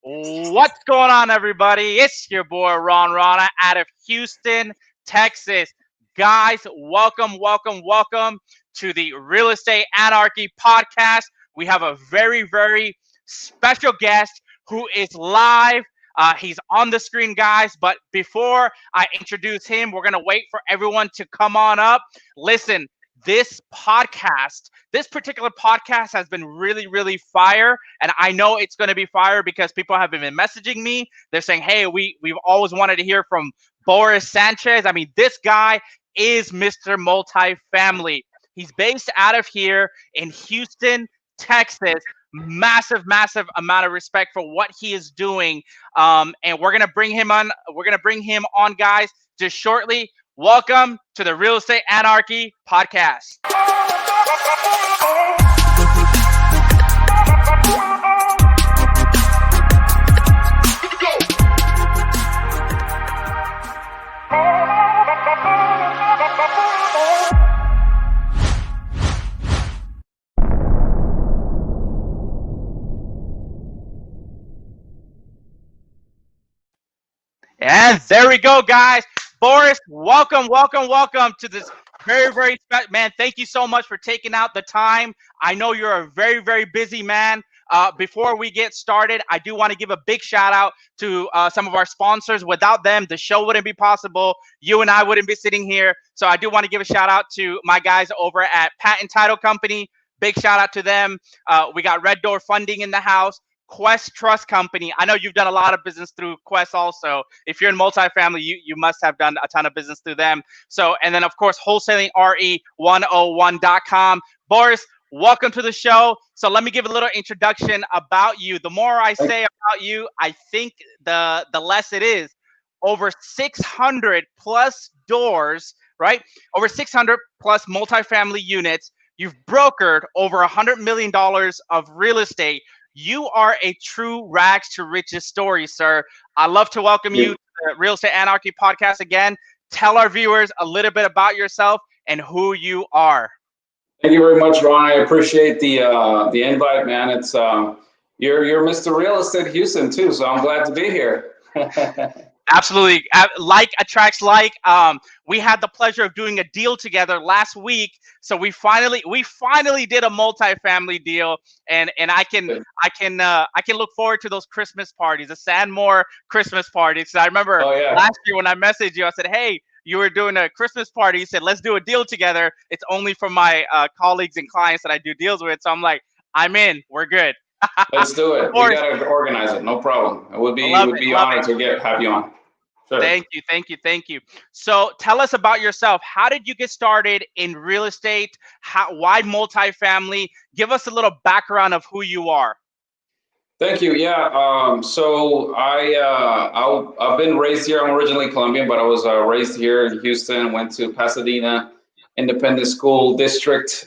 What's going on, everybody? It's your boy Rana out of Houston, Texas. Guys, welcome to the Real Estate Anarchy podcast. We have a very special guest who is live. He's on the screen, guys. But before I introduce him, we're gonna wait for everyone to come on up. Listen, this particular podcast has been really fire, and I know it's going to be fire because people have been messaging me. They're saying, hey, we've always wanted to hear from Boris Sanchez. I mean, this guy is Mr. Multifamily. He's based out of here in Houston, Texas. Massive amount of respect for what he is doing, and we're gonna bring him on. Guys, just shortly. Welcome to the Real Estate Anarchy podcast. And there we go, guys. Boris, welcome to this very special, man. Thank you so much for taking out the time. I know you're a very busy man. Before we get started, I do want to give a big shout out to some of our sponsors. Without them, the show wouldn't be possible. You and I wouldn't be sitting here. So I do want to give a shout out to my guys over at Patent Title Company. Big shout out to them. We got Red Door Funding in the house. Quest Trust Company. I know you've done a lot of business through Quest also. If you're in multifamily, you must have done a ton of business through them. So, and then of course, wholesalingre101.com. Boris, welcome to the show. So let me give a little introduction about you. The more I say about you, I think the less it is. Over 600 plus doors, right? Over 600 plus multifamily units. You've brokered over $100 million of real estate. You are a true rags to riches story, sir. I'd love to welcome you to the Real Estate Anarchy podcast again. Tell our viewers a little bit about yourself and who you are. Thank you very much, Ron. I appreciate the invite, man. It's you're Mr. Real Estate Houston too, so I'm glad to be here. Absolutely. Like attracts like. We had the pleasure of doing a deal together last week. So we finally did a multifamily deal, and I can look forward to those Christmas parties, the Sandmore Christmas parties. So I remember last year when I messaged you, I said, hey, you were doing a Christmas party. You said, let's do a deal together. It's only for my colleagues and clients that I do deals with. So I'm like, I'm in. We're good. Let's do it. We gotta organize it. No problem. It would be honored to have you on. Sure. Thank you. So tell us about yourself. How did you get started in real estate? Why multifamily? Give us a little background of who you are. Thank you. Yeah. So I've been raised here. I'm originally Colombian, but I was raised here in Houston. Went to Pasadena Independent School District.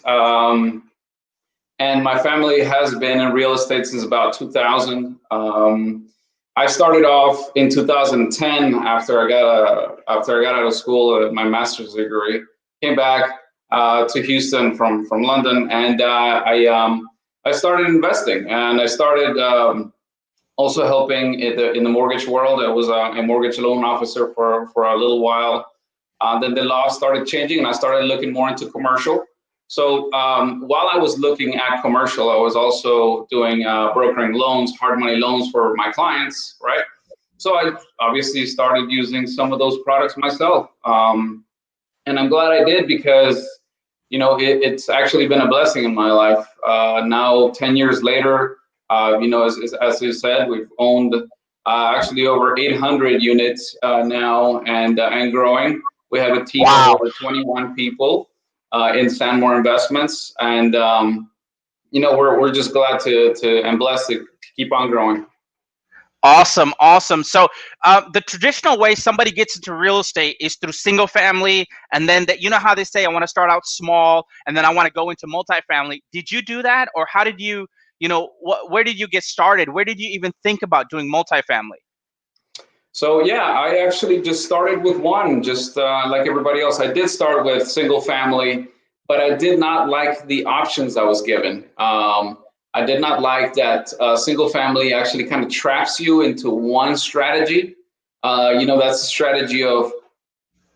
And my family has been in real estate since about 2000. I started off in 2010 after I got out of school, my master's degree. Came back to Houston from London, and I started investing, and I started also helping in the mortgage world. I was a mortgage loan officer for a little while. Then the law started changing, and I started looking more into commercial. So while I was looking at commercial, I was also doing brokering loans, hard money loans for my clients, right? So I obviously started using some of those products myself. And I'm glad I did because, you know, it's actually been a blessing in my life. Now, 10 years later, you know, as you said, we've owned actually over 800 units now and growing. We have a team of over 21 people. In Sandmore Investments, and you know, we're just glad to and blessed to keep on growing. Awesome. So the traditional way somebody gets into real estate is through single family, and then you know how they say, I want to start out small, and then I want to go into multifamily. Did you do that, or how did you know, where did you get started? Where did you even think about doing multifamily? So yeah, I actually just started with one, just like everybody else. I did start with single family, but I did not like the options I was given. I did not like that single family actually kind of traps you into one strategy. That's the strategy of,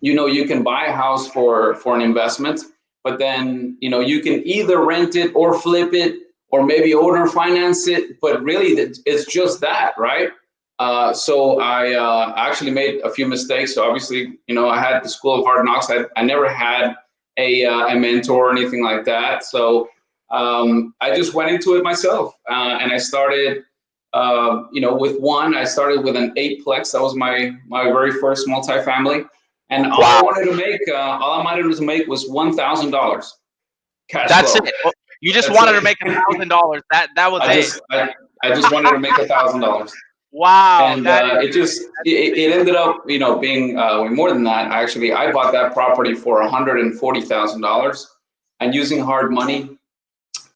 you can buy a house for an investment, but then, you can either rent it or flip it or maybe owner finance it, but really it's just that, right? So I actually made a few mistakes. So obviously, I had the school of hard knocks. I never had a mentor or anything like that. So I just went into it myself, and I started, with one. I started with an 8-plex. That was my very first multifamily, and Wow. all I wanted to make was $1,000 cash That's flow. it. Well, you just That's wanted to it. make $1,000. That was I it. just I, I just wanted to make $1,000. Wow. And That is it ended up, being way more than that. Actually, I bought that property for $140,000, and using hard money,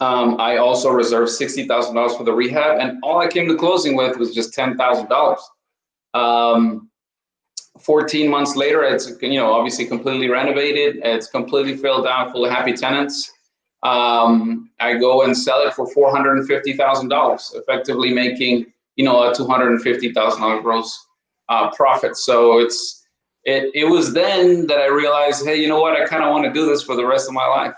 I also reserved $60,000 for the rehab, and all I came to closing with was just $10,000. 14 months later, it's obviously completely renovated. It's completely filled out, full of happy tenants. I go and sell it for $450,000, effectively making a $250,000 gross profit. So it was then that I realized, hey, you know what? I kind of want to do this for the rest of my life.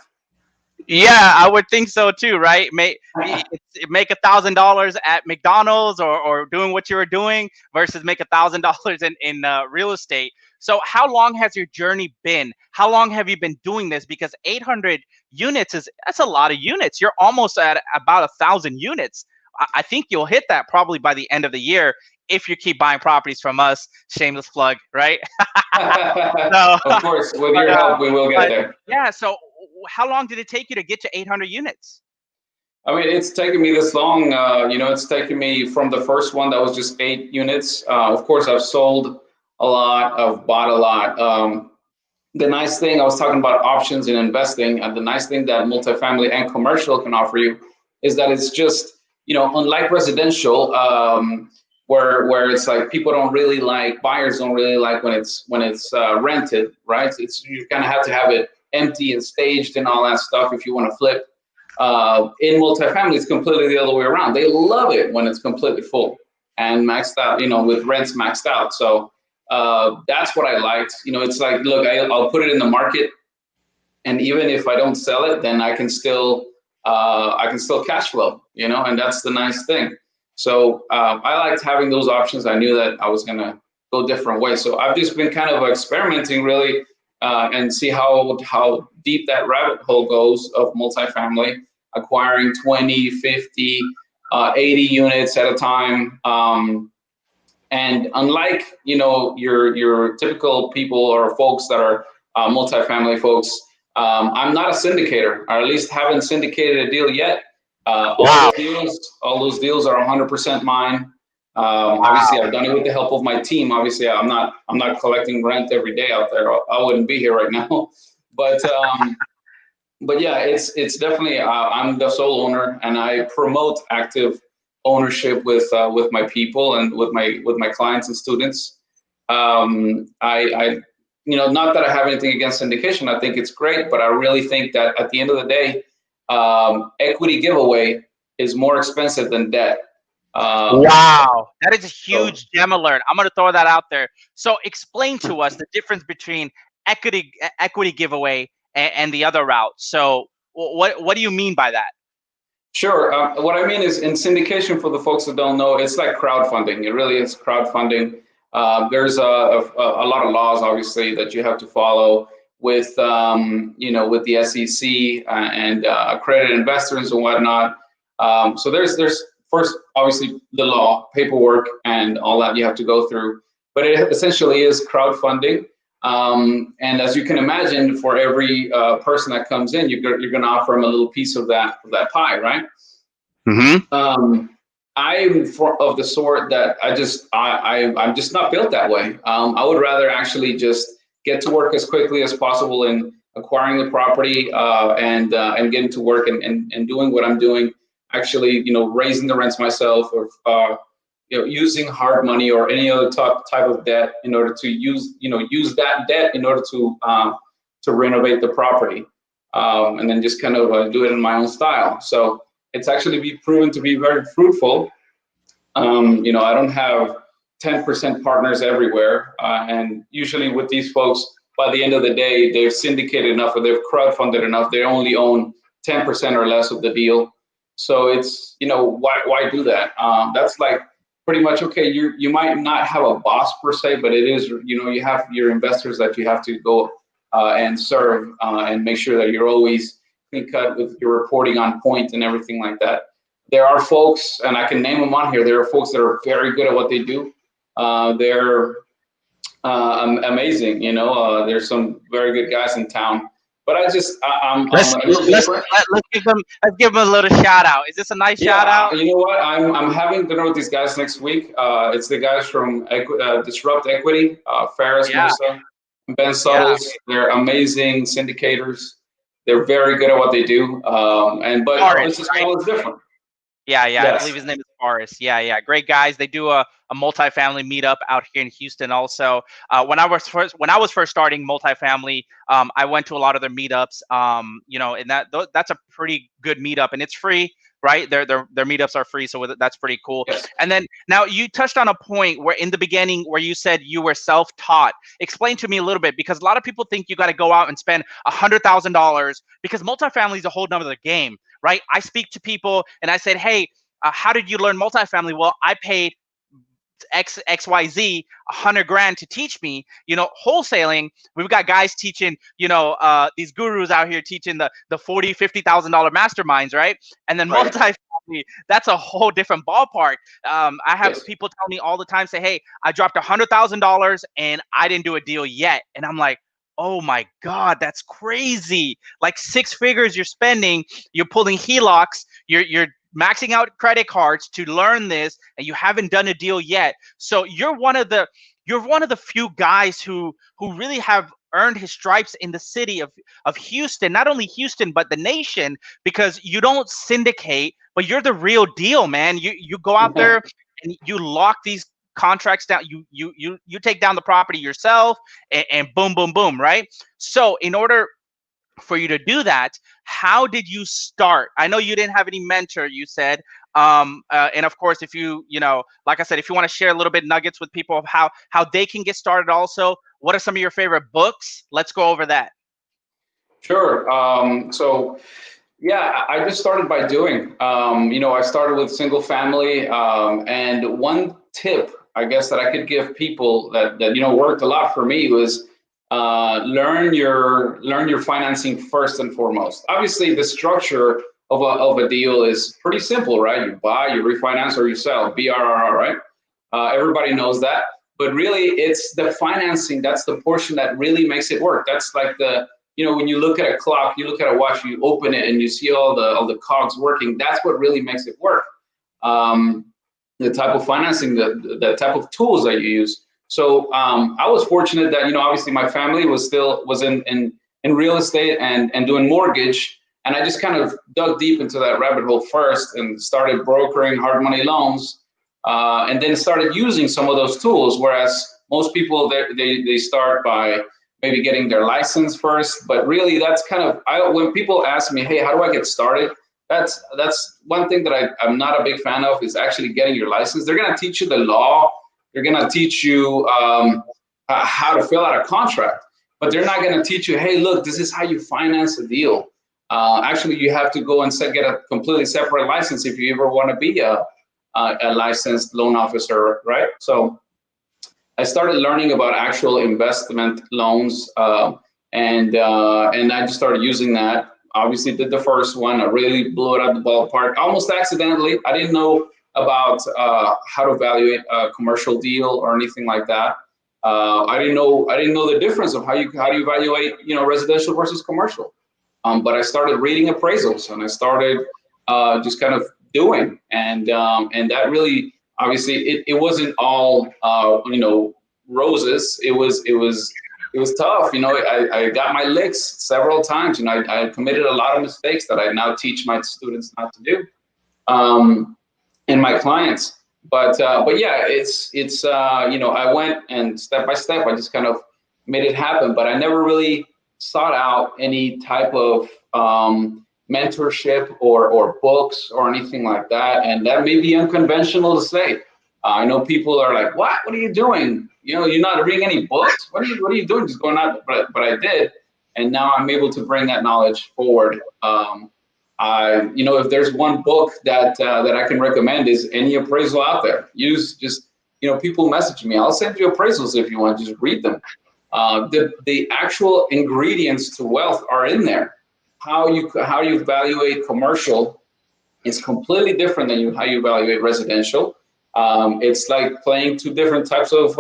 Yeah, I would think so too, right? Make $1,000 at McDonald's or doing what you were doing versus make $1,000 in real estate. So how long has your journey been? How long have you been doing this? Because 800 units that's a lot of units. You're almost at about 1,000 units. I think you'll hit that probably by the end of the year if you keep buying properties from us. Shameless plug, right? So, Of course, with but, your help, we will get there. yeah. So how long did it take you to get to 800 units? I mean, it's taken me this long. It's taken me from the first one that was just 8 units. Of course, I've sold a lot. I've bought a lot. The nice thing, I was talking about options in investing, and the nice thing that multifamily and commercial can offer you is that it's just, unlike residential, where it's like people don't really like, buyers don't really like when it's rented, right? You kind of have to have it empty and staged and all that stuff if you want to flip. In multifamily, it's completely the other way around. They love it when it's completely full and maxed out, with rents maxed out. So that's what I liked. It's like, look, I'll put it in the market, and even if I don't sell it, then I can still cash flow. And that's the nice thing. So I liked having those options. I knew that I was gonna go different ways. So I've just been kind of experimenting really, and see how deep that rabbit hole goes of multifamily, acquiring 20, 50, 80 units at a time. And unlike your typical people or folks that are multifamily folks, I'm not a syndicator, or at least haven't syndicated a deal yet. Wow. All those deals are 100% mine. Obviously, Wow. I've done it with the help of my team. Obviously, I'm not collecting rent every day out there. I wouldn't be here right now. But yeah, it's definitely, I'm the sole owner, and I promote active ownership with my people and with my clients and students. I not that I have anything against syndication. I think it's great, but I really think that at the end of the day, equity giveaway is more expensive than debt. Wow. That is a So huge gem alert. I'm going to throw that out there. So explain to us the difference between equity giveaway and the other route. So what do you mean by that? sure. What I mean is, in syndication, for the folks that don't know, it's like crowdfunding. It really is crowdfunding. There's a lot of laws, obviously, that you have to follow with with the SEC and accredited investors and whatnot. So there's first, obviously, the law, paperwork, and all that you have to go through. But it essentially is crowdfunding. And as you can imagine, for every person that comes in, you're going to offer them a little piece of that pie, right? Mm-hmm. I'm of the sort that I'm just not built that way. I would rather actually just get to work as quickly as possible in acquiring the property, and getting to work and doing what I'm doing. Actually, raising the rents myself, or using hard money or any other type of debt in order to use that debt in order to renovate the property, and then just kind of do it in my own style. So It's actually be proven to be very fruitful. I don't have 10% partners everywhere. And usually with these folks, by the end of the day, they've syndicated enough or they've crowdfunded enough. They only own 10% or less of the deal. So it's, why do that? That's like pretty much, okay, you might not have a boss per se, but it is, you have your investors that you have to go and serve and make sure that you're always clean cut with your reporting on point and everything like that. There are folks, and I can name them on here, there are folks that are very good at what they do. They're amazing, there's some very good guys in town. But I'm Let's a little let's different. let's give them a little shout out. Is this a nice shout Yeah, out? you know what? I'm having dinner with these guys next week. It's the guys from Disrupt Equity, Ferris, Yeah, Musa, Ben yeah. Suttles. They're amazing syndicators. They're very good at what they do. But Forest, business right? model is different. Yeah. I Yes. believe his name is Boris. Yeah. Great guys. They do a multifamily meetup out here in Houston. Also, when I was first starting multifamily, I went to a lot of their meetups. And that's a pretty good meetup, and it's free, right? Their meetups are free, so that's pretty cool. Yes. And then now you touched on a point where in the beginning where you said you were self-taught. Explain to me a little bit, because a lot of people think you got to go out and spend $100,000, because multifamily is a whole nother game, right? I speak to people and I said, hey, how did you learn multifamily? Well, I paid XYZ 100 grand to teach me. Wholesaling, we've got guys teaching, these gurus out here teaching the 40, $50,000 masterminds, right? And then Right. multifamily, that's a whole different ballpark. I have Yes. people tell me all the time, say, hey, I dropped $100,000 and I didn't do a deal yet. And I'm like, oh my God, that's crazy. Like 6 figures you're spending, you're pulling HELOCs, you're maxing out credit cards to learn this, and you haven't done a deal yet. So you're one of the few guys who really have earned his stripes in the city of Houston, not only Houston, but the nation, because you don't syndicate, but you're the real deal, man. You go out there and you lock these contracts down. You take down the property yourself, and boom, boom, boom, right? So in order for you to do that, how did you start? I know you didn't have any mentor, you said, and of course, if like I said, if you want to share a little bit nuggets with people of how they can get started, also, what are some of your favorite books? Let's go over that. Sure. So yeah, I just started by doing. I started with single family, and one tip I guess that I could give people that worked a lot for me was learn your financing first and foremost. Obviously, the structure of a deal is pretty simple, right? You buy, you refinance, or you sell. BRRR, right? Everybody knows that. But really, it's the financing that's the portion that really makes it work. That's like when you look at a clock, you look at a watch, you open it and you see all the cogs working. That's what really makes it work. The type of financing, the type of tools that you use. So I was fortunate that obviously my family was in real estate and doing mortgage, and I just kind of dug deep into that rabbit hole first and started brokering hard money loans, and then started using some of those tools. Whereas most people they start by maybe getting their license first, but really that's kind of when people ask me, hey, how do I get started? That's one thing that I'm not a big fan of, is actually getting your license. They're going to teach you the law. They're going to teach you how to fill out a contract, but they're not going to teach you, hey, look, this is how you finance a deal. Actually, you have to go and get a completely separate license if you ever want to be a licensed loan officer, right? So I started learning about actual investment loans, and I just started using that. Obviously, did the first one. I really blew it out the ballpark, almost accidentally. I didn't know about how to evaluate a commercial deal or anything like that. I didn't know the difference of how do you evaluate residential versus commercial. But I started reading appraisals, and I started just kind of doing, and that really, obviously it wasn't all roses. It was tough. I got my licks several times. I committed a lot of mistakes that I now teach my students not to do, and my clients. But yeah, it's I went and step by step, I just kind of made it happen. But I never really sought out any type of mentorship or books or anything like that. And that may be unconventional to say. I know people are like, what are you doing? You're not reading any books. What are you doing? Just going out. But I did. And now I'm able to bring that knowledge forward. If there's one book that I can recommend is any appraisal out there. People message me. I'll send you appraisals if you want. Just read them. The actual ingredients to wealth are in there. How you evaluate commercial is completely different than how you evaluate residential. It's like playing two different types of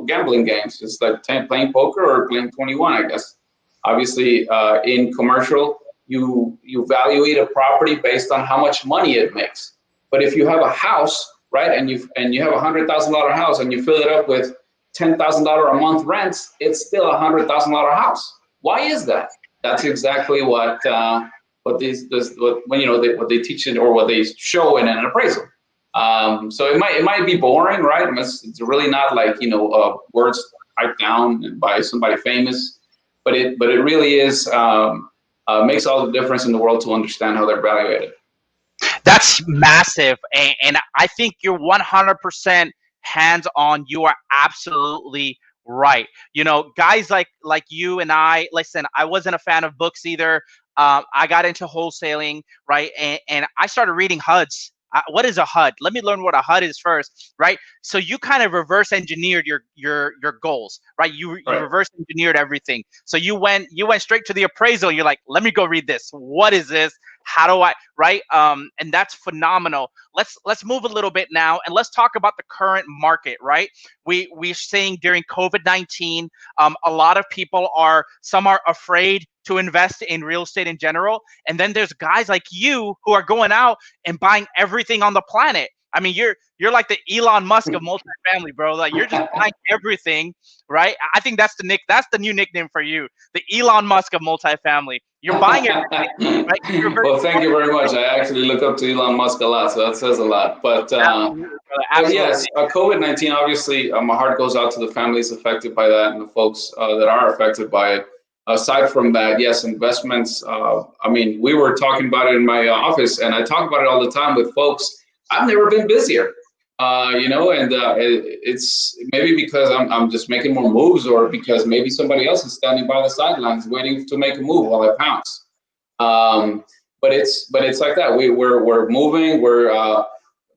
gambling games. It's like playing poker or playing 21, I guess. Obviously, in commercial, you evaluate a property based on how much money it makes. But if you have a house, right, and you have $100,000 house and you fill it up with $10,000 a month rents, it's still a $100,000 house. Why is that? That's exactly what they teach it or what they show in an appraisal. So it might be boring, right? It's really not like words typed down by somebody famous, but it really is makes all the difference in the world to understand how they're evaluated. That's massive, and I think you're 100% hands on. You are absolutely right. Guys like you and I. Listen, I wasn't a fan of books either. I got into wholesaling, right, and I started reading HUDs. What is a HUD? Let me learn what a HUD is first, right? So you kind of reverse engineered your goals, right? You reverse engineered everything. So you went straight to the appraisal. You're like, let me go read this. What is this? How do I, right? And that's phenomenal. Let's move a little bit now and let's talk about the current market, right? We're seeing during COVID-19, a lot of people some are afraid to invest in real estate in general. And then there's guys like you who are going out and buying everything on the planet. I mean, you're like the Elon Musk of multifamily, bro. Like you're just buying everything, right? I think that's the new nickname for you, the Elon Musk of multifamily. You're buying everything, right? Well, thank you very much. I actually look up to Elon Musk a lot, so that says a lot. But yes, COVID-19, obviously, my heart goes out to the families affected by that and the folks that are affected by it. Aside from that, yes, investments. We were talking about it in my office, and I talk about it all the time with folks. I've never been busier, it's maybe because I'm just making more moves, or because maybe somebody else is standing by the sidelines waiting to make a move while I pounce. But it's like that. We're moving. We're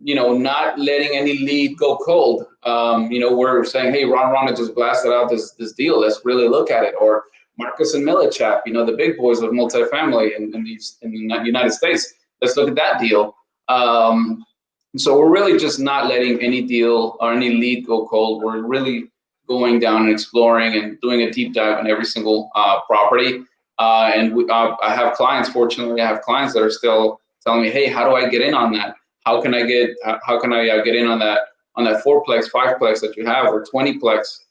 not letting any lead go cold. We're saying, hey, Rana just blasted out this deal. Let's really look at it. Or Marcus and Millichap, the big boys of multifamily in the United States. Let's look at that deal. So we're really just not letting any deal or any lead go cold. We're really going down and exploring and doing a deep dive on every single property. I have clients. Fortunately, I have clients that are still telling me, "Hey, how do I get in on that? How can I get in on that 4-plex, 5-plex that you have, or 20-plex?"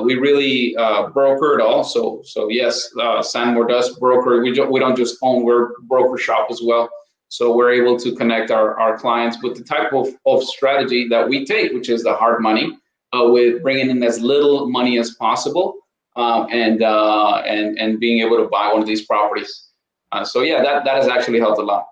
We really broker it all. So yes, Sandmore does broker. We don't just own. We're broker shop as well. So we're able to connect our clients with the type of strategy that we take, which is the hard money, with bringing in as little money as possible, and being able to buy one of these properties. So yeah, that has actually helped a lot.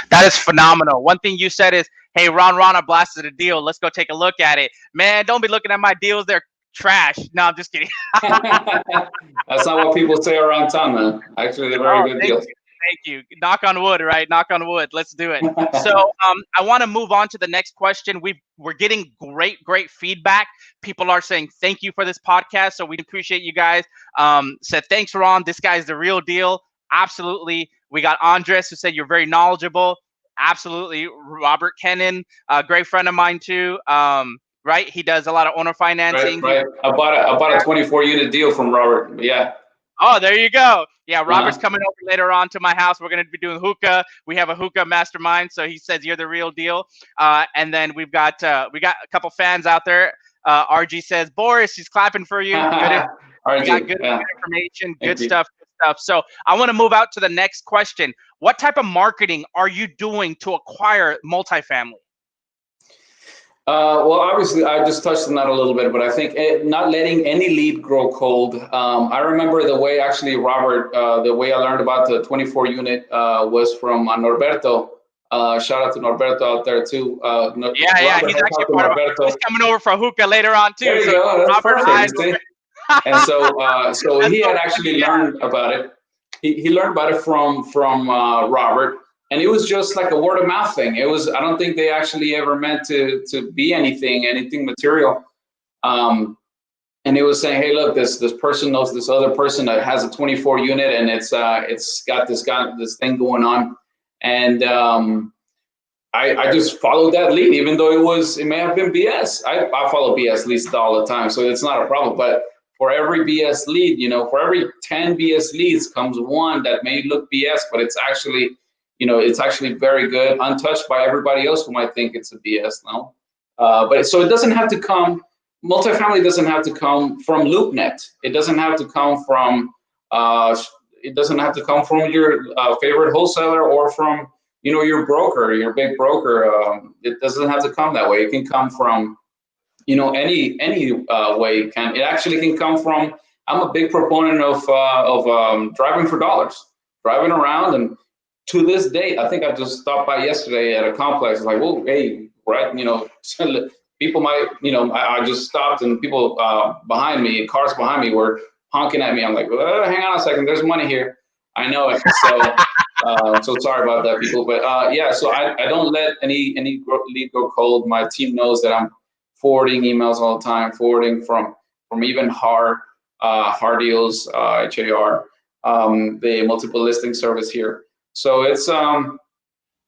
That is phenomenal. One thing you said is, hey, Rana blasted a deal. Let's go take a look at it. Man, don't be looking at my deals. They're trash. No, I'm just kidding. That's not what people say around town, man. Actually, they're very good deals. Thank you. Knock on wood, right? Knock on wood. Let's do it. So I want to move on to the next question. We're getting great feedback. People are saying thank you for this podcast. So we appreciate you guys. Said thanks, Ron. This guy's the real deal. Absolutely. We got Andres who said you're very knowledgeable. Absolutely. Robert Kennan, a great friend of mine too. Right? He does a lot of owner financing. Right. I bought a 24-unit deal from Robert. Yeah. Oh, there you go. Yeah, Robert's coming over later on to my house. We're going to be doing hookah. We have a hookah mastermind, so he says you're the real deal. And then we got a couple fans out there. RG says, Boris, he's clapping for you. Good, we got good information, good stuff. So I want to move out to the next question. What type of marketing are you doing to acquire multifamily? Well, obviously, I just touched on that a little bit, but I think not letting any lead grow cold. I remember the way actually, Robert, the way I learned about the 24 unit was from Norberto. Shout out to Norberto out there too. Yeah, Robert he's had actually talked to part of. He's Norberto. coming over for hookah later on too. There you So go. That's Robert, perfect. hi. You see? And so, so That's he so had funny. actually Yeah. learned about it. He learned about it from Robert, and it was just like a word of mouth thing. It was. I don't think they actually ever meant to be anything material. Um, and it was saying, hey, look, this person knows this other person that has a 24 unit, and it's got this thing going on, and I just followed that lead, even though it may have been BS. I follow BS leads all the time, so it's not a problem. But for every BS lead, for every 10 BS leads comes one that may look BS, but it's actually very good, untouched by everybody else who might think it's a BS. No, but so it doesn't have to come. Multifamily doesn't have to come from LoopNet. It doesn't have to come from. It doesn't have to come from your favorite wholesaler or from your broker, your big broker. It doesn't have to come that way. It can come from any way. It actually can come from. I'm a big proponent of driving for dollars, driving around, and to this day, I think I just stopped by yesterday at a complex. It's like, well, hey, right, people might, I just stopped, and people behind me, cars behind me, were honking at me. I'm like, well, hang on a second, there's money here. I know it. So sorry about that, people. But yeah, so I don't let any lead go cold. My team knows that I'm forwarding emails all the time, forwarding from even hard deals, HAR, the multiple listing service here. So it's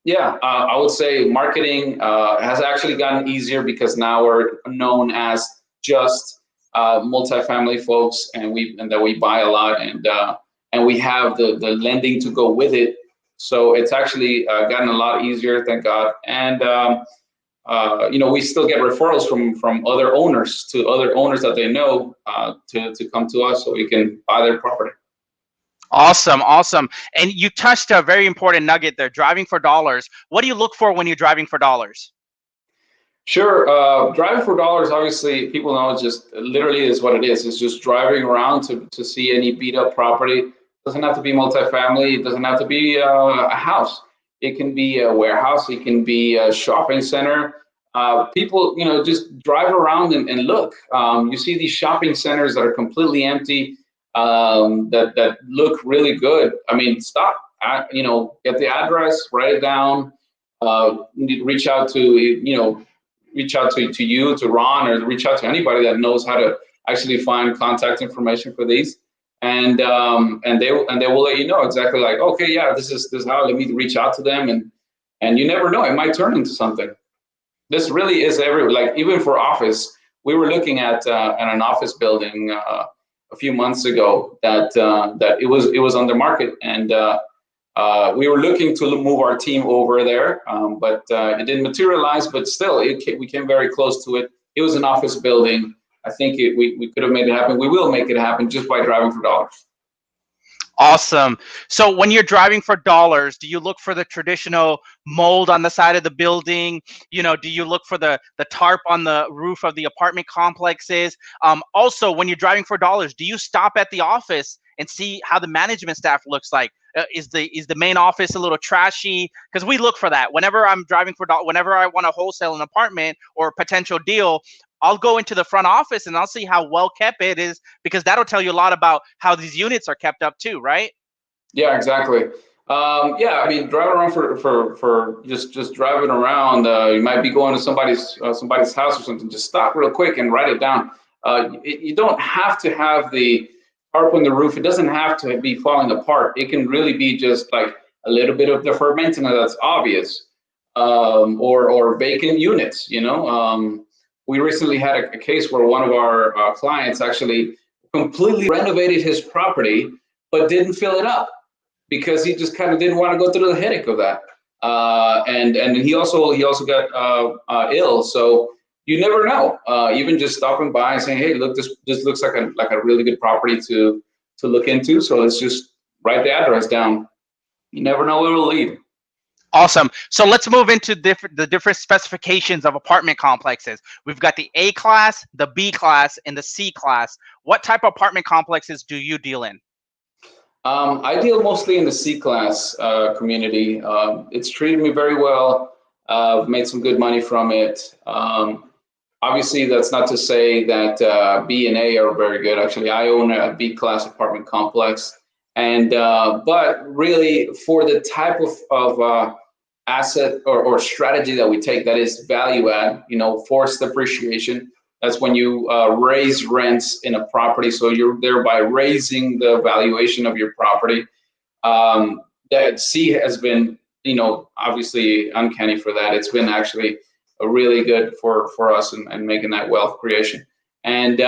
yeah, I would say marketing has actually gotten easier because now we're known as just multifamily folks, and that we buy a lot, and we have the lending to go with it. So it's actually gotten a lot easier, thank God. And we still get referrals from other owners to other owners that they know to come to us so we can buy their property. Awesome, awesome. And you touched a very important nugget there, driving for dollars. What do you look for when you're driving for dollars? Sure. Driving for dollars, obviously, people know it just literally is what it is. It's just driving around to see any beat up property. It doesn't have to be multifamily. It doesn't have to be a house. It can be a warehouse. It can be a shopping center. People, just drive around and look. You see these shopping centers that are completely empty, that look really good. I mean, stop. Get the address, write it down. Reach out to you, to Ron, or reach out to anybody that knows how to actually find contact information for these, and they will let you know exactly, like, okay, yeah, this is how. Let me reach out to them, and you never know, it might turn into something. This really is like, even for office. We were looking at an office building a few months ago that it was on the market, and we were looking to move our team over there, but it didn't materialize. But still, we came very close to it. It was an office building. I think we could have made it happen. We will make it happen just by driving for dollars. Awesome. So when you're driving for dollars, do you look for the traditional mold on the side of the building? Do you look for the tarp on the roof of the apartment complexes? Also, when you're driving for dollars, do you stop at the office and see how the management staff looks like? Is the main office a little trashy? Because we look for that whenever I'm driving for whenever I want to wholesale an apartment or a potential deal. I'll go into the front office and I'll see how well kept it is, because that'll tell you a lot about how these units are kept up too, right? Yeah, exactly. Yeah, I mean, driving around for just driving around. You might be going to somebody's house or something. Just stop real quick and write it down. You don't have to have the tarp on the roof. It doesn't have to be falling apart. It can really be just like a little bit of deferred maintenance that's obvious, or vacant units. We recently had a case where one of our clients actually completely renovated his property, but didn't fill it up because he just kind of didn't want to go through the headache of that. And he also got ill. So you never know. Even just stopping by and saying, hey, look, this looks like a really good property to look into. So let's just write the address down. You never know where it will lead. Awesome. So let's move into the different specifications of apartment complexes. We've got the A class, the B class, and the C class. What type of apartment complexes do you deal in? I deal mostly in the C class community. It's treated me very well. I've made some good money from it. Obviously, that's not to say that B and A are very good. Actually, I own a B class apartment complex, and but really for the type of asset or strategy that we take, that is value add, forced appreciation. That's when you raise rents in a property, so you're thereby raising the valuation of your property. That C has been, obviously uncanny for that. It's been actually a really good for us and making that wealth creation. And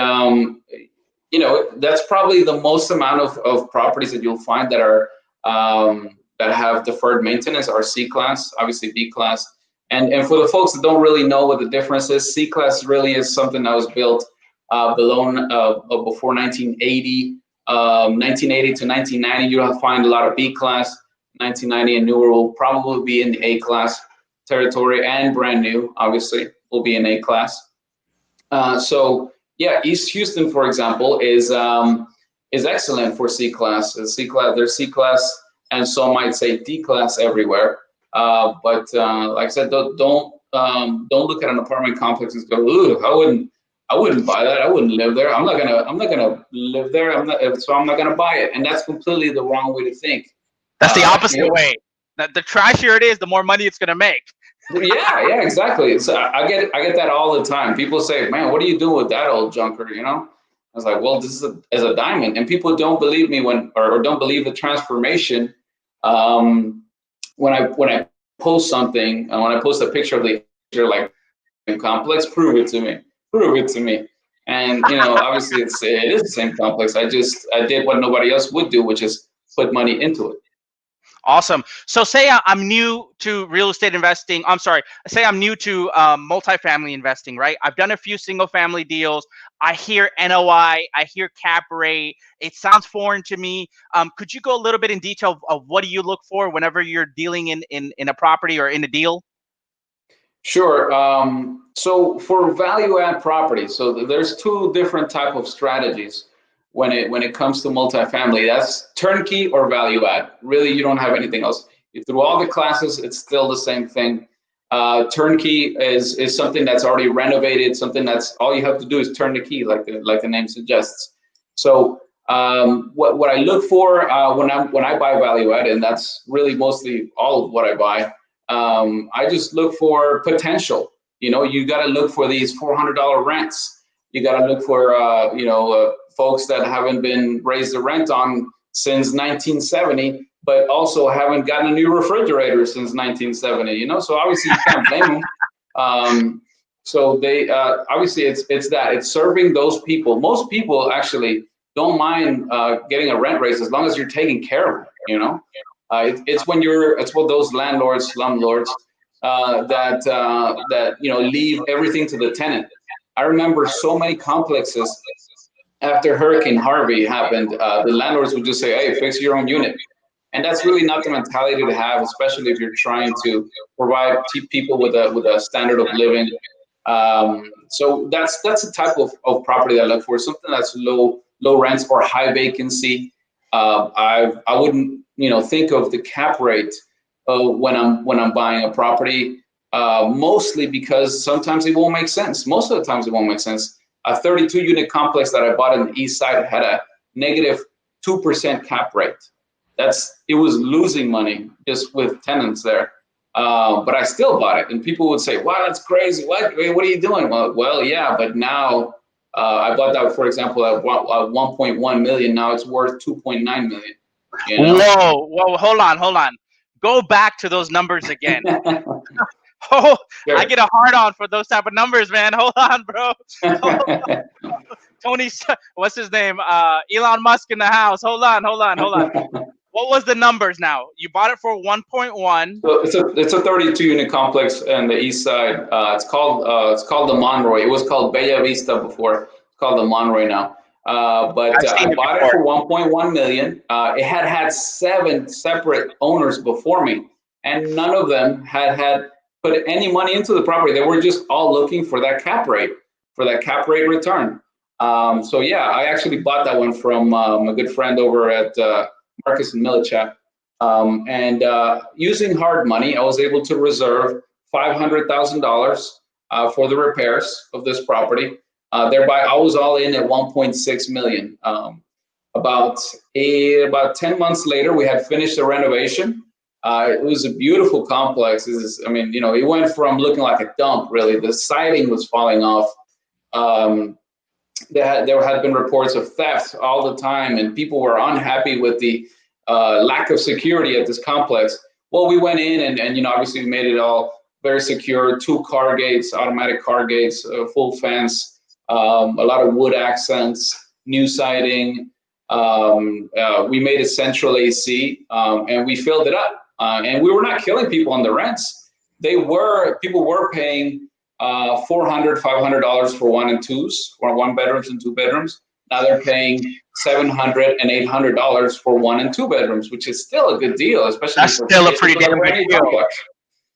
that's probably the most amount of properties that you'll find that are that have deferred maintenance are C class, obviously B class. And for the folks that don't really know what the difference is, C class really is something that was built before 1980. 1980 to 1990, you'll find a lot of B class. 1990 and newer will probably be in the A class territory, and brand new, obviously, will be in A class. So yeah, East Houston, for example, is excellent for C class. C class, there's C class, and some might say D class everywhere. But like I said, don't look at an apartment complex and go, ooh, I wouldn't buy that. I wouldn't live there. I'm not gonna live there. So I'm not gonna buy it. And that's completely the wrong way to think. That's the opposite way. The trashier it is, the more money it's going to make. Yeah, exactly. So I get that all the time. People say, "Man, what are you doing with that old junker?" I was like, "Well, this is a diamond," and people don't believe me or don't believe the transformation. When I post something, and when I post a picture of the like complex, prove it to me. Prove it to me. And obviously it is the same complex. I did what nobody else would do, which is put money into it. Awesome. So say I'm new to real estate investing. I'm sorry. Say I'm new to multifamily investing, right? I've done a few single family deals. I hear NOI. I hear cap rate. It sounds foreign to me. Could you go a little bit in detail of what do you look for whenever you're dealing in a property or in a deal? Sure. So for value add properties, so there's two different type of strategies when it comes to multifamily. That's turnkey or value add. Really, you don't have anything else. Through all the classes, it's still the same thing. Turnkey is something that's already renovated, something that's all you have to do is turn the key, like the name suggests. So what I look for when I buy value add, and that's really mostly all of what I buy. I just look for potential. You got to look for these $400 rents. You got to look for folks that haven't been raised the rent on since 1970, but also haven't gotten a new refrigerator since 1970. So obviously you can't blame them. So they obviously it's serving those people. Most people actually don't mind getting a rent raise as long as you're taking care of them. It's when those landlords, slumlords, that leave everything to the tenant. I remember so many complexes after Hurricane Harvey happened, the landlords would just say, "Hey, fix your own unit," and that's really not the mentality to have, especially if you're trying to provide people with a standard of living. So that's the type of property that I look for, something that's low rents or high vacancy. I wouldn't think of the cap rate when I'm buying a property, mostly because sometimes it won't make sense. Most of the times it won't make sense. A 32 unit complex that I bought in the east side had a negative 2% cap rate. It was losing money just with tenants there. But I still bought it, and people would say, "Wow, that's crazy! What are you doing?" Well, yeah, but now I bought that, for example, at 1.1 million. Now it's worth 2.9 million. Whoa, hold on. Go back to those numbers again. Oh, sure. I get a hard on for those type of numbers, man. Hold on, bro. Hold on. Tony, what's his name? Elon Musk in the house. Hold on. What was the numbers now? You bought it for 1.1. So it's a 32 unit complex on the east side. It's called the Monroy. It was called Bella Vista before. It's called the Monroy now. But I bought it for 1.1 million. It had 7 separate owners before me. and none of them had put any money into the property. They were just all looking for that cap rate, return. So yeah, I actually bought that one from a good friend over at Marcus and Millichap. And using hard money, I was able to reserve $500,000 for the repairs of this property. Thereby, I was all in at 1.6 million. About 10 months later, we had finished the renovation. It was a beautiful complex. I mean, you know, it went from looking like a dump, really. The siding was falling off. There had been reports of theft all the time, and people were unhappy with the lack of security at this complex. Well, we went in and you know, obviously we made it all very secure. 2 car gates, automatic car gates, full fence, a lot of wood accents, new siding. We made a central AC, and we filled it up. And we were not killing people on the rents. People were paying $400, $500 for 1 and 2s, or 1 bedrooms and 2 bedrooms. Now they're paying $700 and $800 for 1 and 2 bedrooms, which is still a good deal, especially That's still a pretty damn good deal. Complex.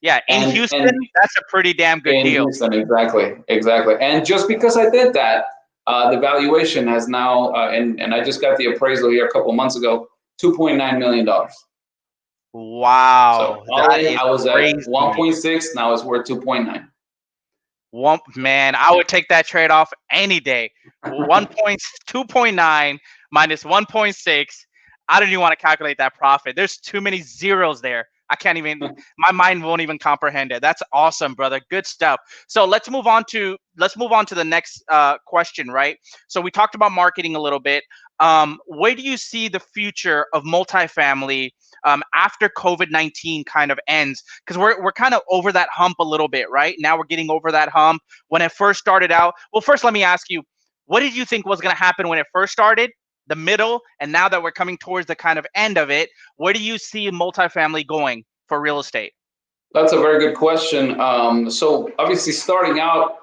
Yeah, in Houston, that's a pretty damn good deal. In Houston, exactly. And just because I did that, the valuation has now, and I just got the appraisal here a couple months ago, $2.9 million. Wow. So I was at 1.6, now it's worth 2.9. Man, I would take that trade off any day. 2.9 minus 1.6. I don't even want to calculate that profit. There's too many zeros there. I can't even, my mind won't even comprehend it. That's awesome, brother. Good stuff. So let's move on to the next question, right? So we talked about marketing a little bit. Where do you see the future of multifamily after COVID-19 kind of ends? Because we're kind of over that hump a little bit, right? Now we're getting over that hump. When it first started out, well, first let me ask you, what did you think was going to happen when it first started, the middle, and now that we're coming towards the kind of end of it, where do you see multifamily going for real estate? That's a very good question. So obviously starting out,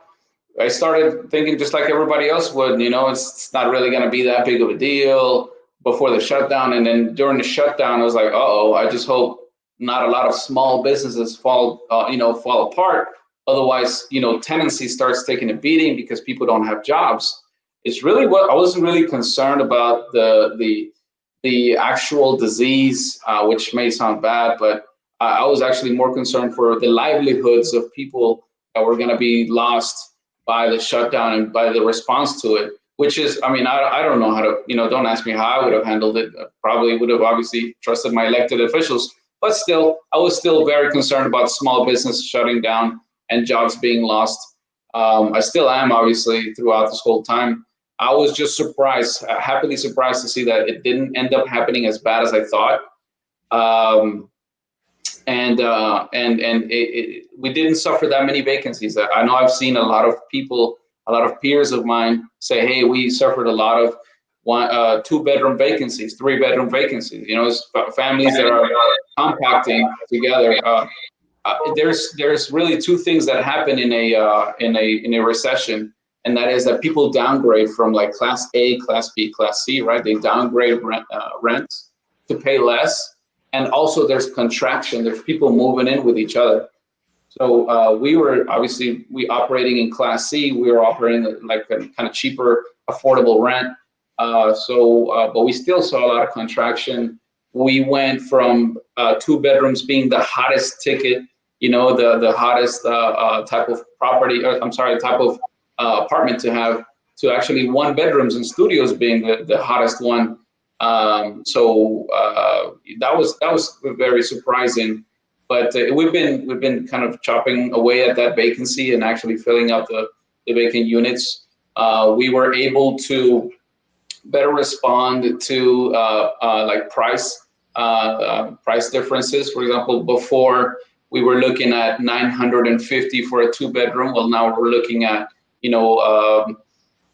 I started thinking just like everybody else would, you know, it's not really going to be that big of a deal before the shutdown. And then during the shutdown, I was like, uh-oh, I just hope not a lot of small businesses fall apart. Otherwise, you know, tenancy starts taking a beating because people don't have jobs. It's really what I wasn't really concerned about the actual disease, which may sound bad, but I was actually more concerned for the livelihoods of people that were going to be lost by the shutdown and by the response to it, which is, I mean, I don't know how to, you know, don't ask me how I would have handled it. I probably would have obviously trusted my elected officials, but still, I was still very concerned about small business shutting down and jobs being lost. I still am, obviously, throughout this whole time. I was just surprised, happily surprised to see that it didn't end up happening as bad as I thought. We didn't suffer that many vacancies. I know I've seen a lot of people, a lot of peers of mine say, hey, we suffered a lot of 2-bedroom vacancies, 3-bedroom vacancies. You know, it's families that are compacting together. There's really 2 things that happen in a recession, and that is that people downgrade from like Class A, Class B, Class C, right? They downgrade rent to pay less. And also there's contraction, there's people moving in with each other. So we operating in Class C, we were operating like a kind of cheaper, affordable rent. But we still saw a lot of contraction. We went from 2 bedrooms being the hottest ticket, you know, the hottest type of property, type of apartment to have, to actually 1 bedrooms and studios being the hottest one. That was very surprising, but we've been kind of chopping away at that vacancy and actually filling up the vacant units. We were able to better respond to like price differences. For example, before we were looking at $950 for a 2-bedroom. Well, now we're looking at, you know,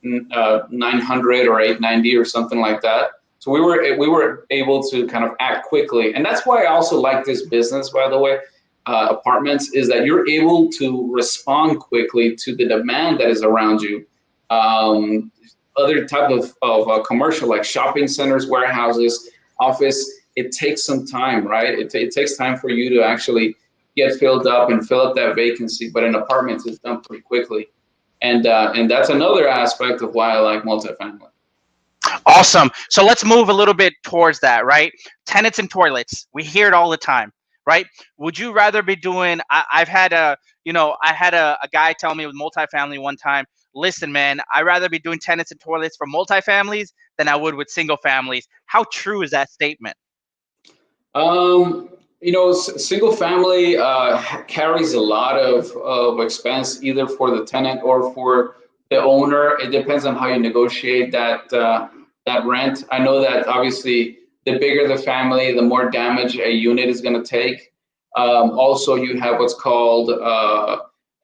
$900 or $890 or something like that. So we were able to kind of act quickly, and that's why I also like this business, by the way, apartments, is that you're able to respond quickly to the demand that is around you. Other type of commercial, like shopping centers, warehouses, office, it takes some time, right? It takes time for you to actually get filled up and fill up that vacancy. But in apartments, it's done pretty quickly, and that's another aspect of why I like multifamily. Awesome. So let's move a little bit towards that, right? Tenants and toilets. We hear it all the time, right? Would you rather be doing? I've had a guy tell me with multifamily one time. Listen, man, I'd rather be doing tenants and toilets for multifamilies than I would with single families. How true is that statement? Single family carries a lot of expense either for the tenant or for the owner. It depends on how you negotiate that rent. I know that obviously the bigger the family, the more damage a unit is going to take. Also, you have what's called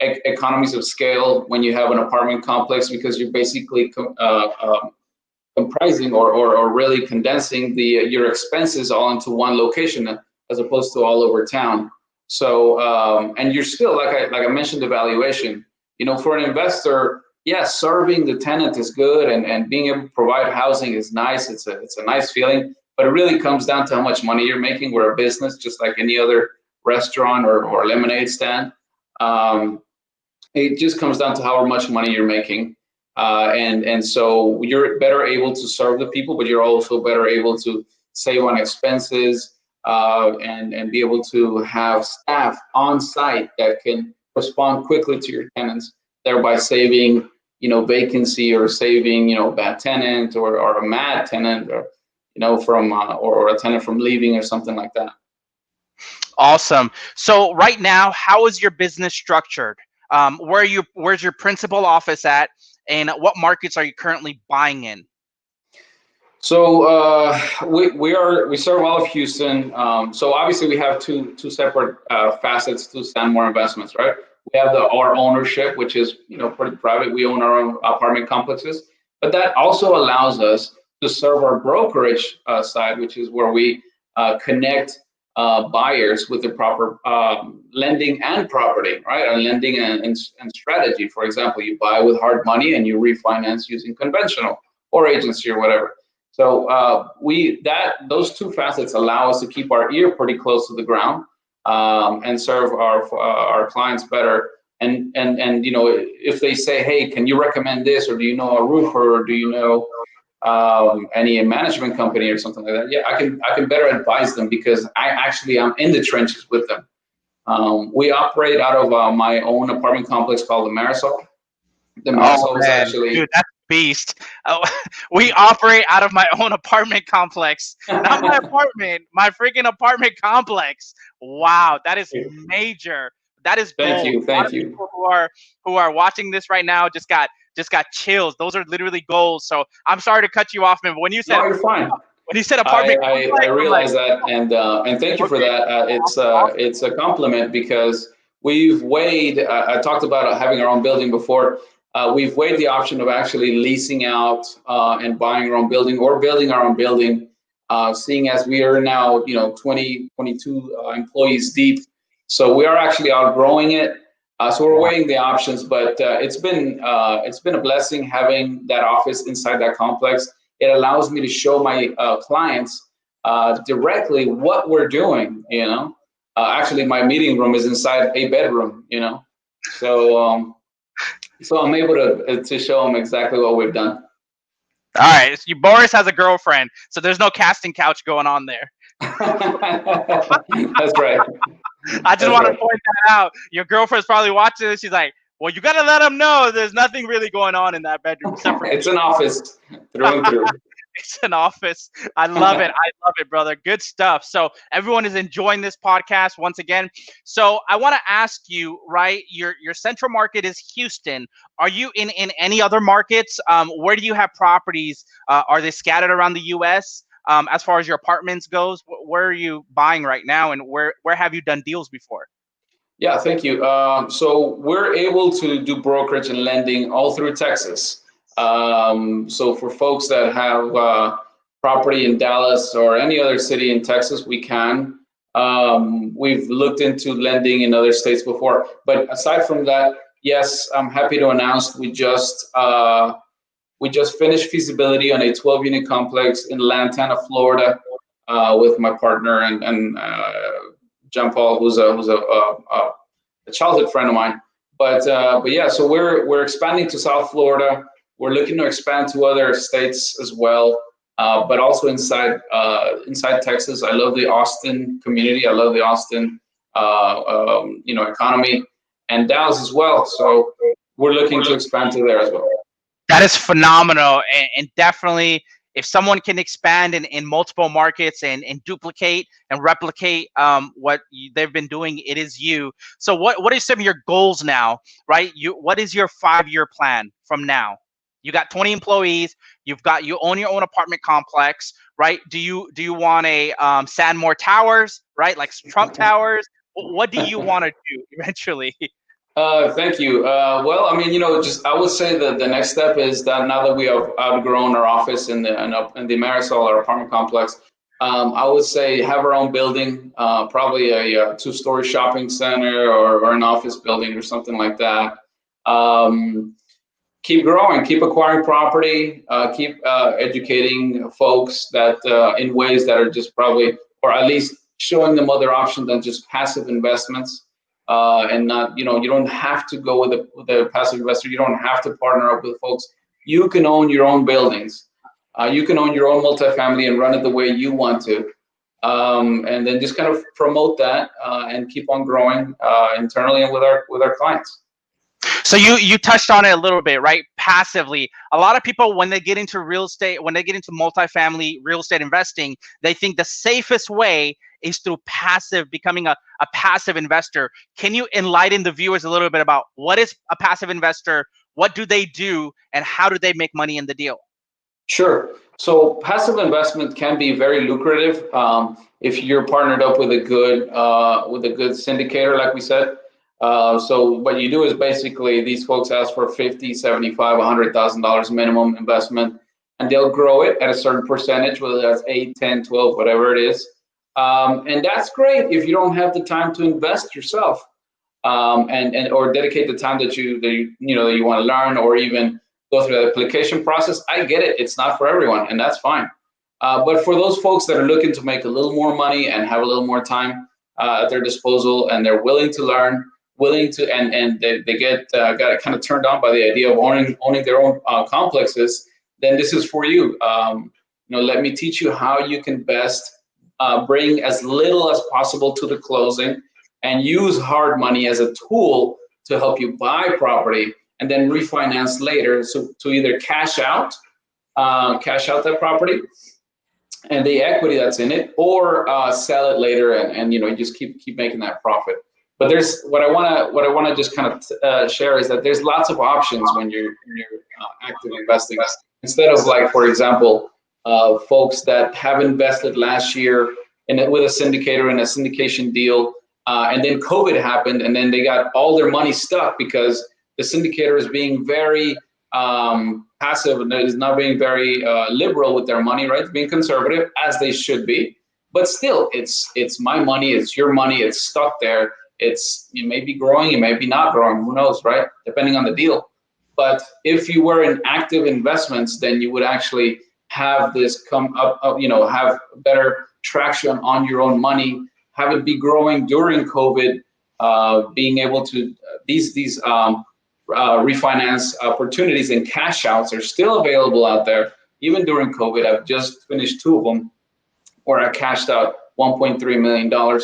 economies of scale when you have an apartment complex because you're basically comprising or really condensing your expenses all into one location as opposed to all over town. So and you're still like I mentioned, the valuation. For an investor, yes, serving the tenant is good, and being able to provide housing is nice. It's a nice feeling, but it really comes down to how much money you're making. We're a business, just like any other restaurant or lemonade stand. It just comes down to how much money you're making. And so you're better able to serve the people, but you're also better able to save on expenses and be able to have staff on site that can respond quickly to your tenants, thereby saving vacancy or saving bad tenant or a mad tenant or from or a tenant from leaving or something like that. Awesome. So right now, how is your business structured? Where's your principal office at, and what markets are you currently buying in? So we serve all of Houston. So obviously we have two separate facets to Stanmore Investments, right? We have our ownership, which is pretty private. We own our own apartment complexes, but that also allows us to serve our brokerage side, which is where we connect buyers with the proper lending and property, right? And lending and strategy. For example, you buy with hard money and you refinance using conventional or agency or whatever. So those two facets allow us to keep our ear pretty close to the ground and serve our clients better. And if they say, hey, can you recommend this, or do you know a roofer, or do you know any management company or something like that? Yeah, I can better advise them because I'm in the trenches with them. We operate out of my own apartment complex called the Marisol. The Oh Marisol is man, actually dude, that's beast. Oh, we operate out of my own apartment complex, not my apartment, my freaking apartment complex. Wow, that is major. That is Thank gold. you, A lot thank of you. people who are watching this right now just got chills. Those are literally goals. So I'm sorry to cut you off, man. But No, you're fine. when you said I, apartment I, I complex, I'm like, realize that, and thank you for okay, that. It's a compliment because we've weighed. I talked about having our own building before. We've weighed the option of actually leasing out and buying our own building or building our own building. Seeing as we are now, 22 employees deep, so we are actually outgrowing it. So we're weighing the options, but it's been a blessing having that office inside that complex. It allows me to show my clients directly what we're doing. Actually, my meeting room is inside a bedroom. So I'm able to show them exactly what we've done. all right, so Boris has a girlfriend, so there's no casting couch going on there. That's right. I just That's want to right. point that out. Your girlfriend's probably watching this. She's like, well, you got to let them know there's nothing really going on in that bedroom except for It's an office through and through. it's an office. I love it. I love it, brother. Good stuff. So everyone is enjoying this podcast once again. So I want to ask you, right? Your central market is Houston. Are you in any other markets? Where do you have properties? Are they scattered around the U.S.? As far as your apartments goes, where are you buying right now, and where have you done deals before? Yeah, thank you. So we're able to do brokerage and lending all through Texas. So for folks that have property in Dallas or any other city in Texas, we can. We've looked into lending in other states before, but aside from that, yes, I'm happy to announce we just finished feasibility on a 12-unit complex in Lantana, Florida. with my partner and John Paul, who's a childhood friend of mine. But yeah, so we're expanding to South Florida. We're looking to expand to other states as well, but also inside Texas. I love the Austin community. I love the Austin economy, and Dallas as well. So we're looking to expand to there as well. That is phenomenal, and definitely, if someone can expand in multiple markets and duplicate and replicate what they've been doing, it is you. So what is some of your goals now, right? What is your 5-year plan from now? You got 20 employees. You own your own apartment complex, right? Do you want a Sandmore Towers, right? Like Trump Towers? What do you want to do eventually? Thank you. Well, I mean, just I would say that the next step is that now that we have outgrown our office in the Marisol, our apartment complex, I would say have our own building, probably a 2-story shopping center or an office building or something like that. Keep growing, keep acquiring property, keep educating folks that in ways that are just probably, or at least showing them other options than just passive investments. And not, you don't have to go with a passive investor. You don't have to partner up with folks. You can own your own buildings. You can own your own multifamily and run it the way you want to. And then just kind of promote that and keep on growing internally and with our clients. So you touched on it a little bit, right? Passively. A lot of people, when they get into real estate, when they get into multifamily real estate investing, they think the safest way is through becoming a passive investor. Can you enlighten the viewers a little bit about what is a passive investor? What do they do? And how do they make money in the deal? Sure. So passive investment can be very lucrative if you're partnered up with a good syndicator, like we said. So what you do is basically these folks ask for 50, 75, $100,000 minimum investment, and they'll grow it at a certain percentage, whether that's 8, 10, 12, whatever it is. And that's great if you don't have the time to invest yourself, and or dedicate the time that you want to learn, or even go through the application process. I get it; it's not for everyone, and that's fine. But for those folks that are looking to make a little more money and have a little more time at their disposal, and they're willing to learn, and they got kind of turned on by the idea of owning their own complexes, then this is for you. Let me teach you how you can best bring as little as possible to the closing, and use hard money as a tool to help you buy property and then refinance later. So to either cash out that property and the equity that's in it, or sell it later, and you just keep making that profit. But there's what I want to just kind of share is that there's lots of options when you're active investing. Instead of, like, for example, folks that have invested last year with a syndicator in a syndication deal, and then COVID happened, and then they got all their money stuck because the syndicator is being very passive and is not being very liberal with their money, right? Being conservative, as they should be. But still, it's my money, it's your money, it's stuck there. You may be growing, you may be not growing, who knows, right? Depending on the deal. But if you were in active investments, then you would actually have this come up, have better traction on your own money, have it be growing during COVID, being able to, these refinance opportunities and cash outs are still available out there, even during COVID. I've just finished 2 of them where I cashed out $1.3 million.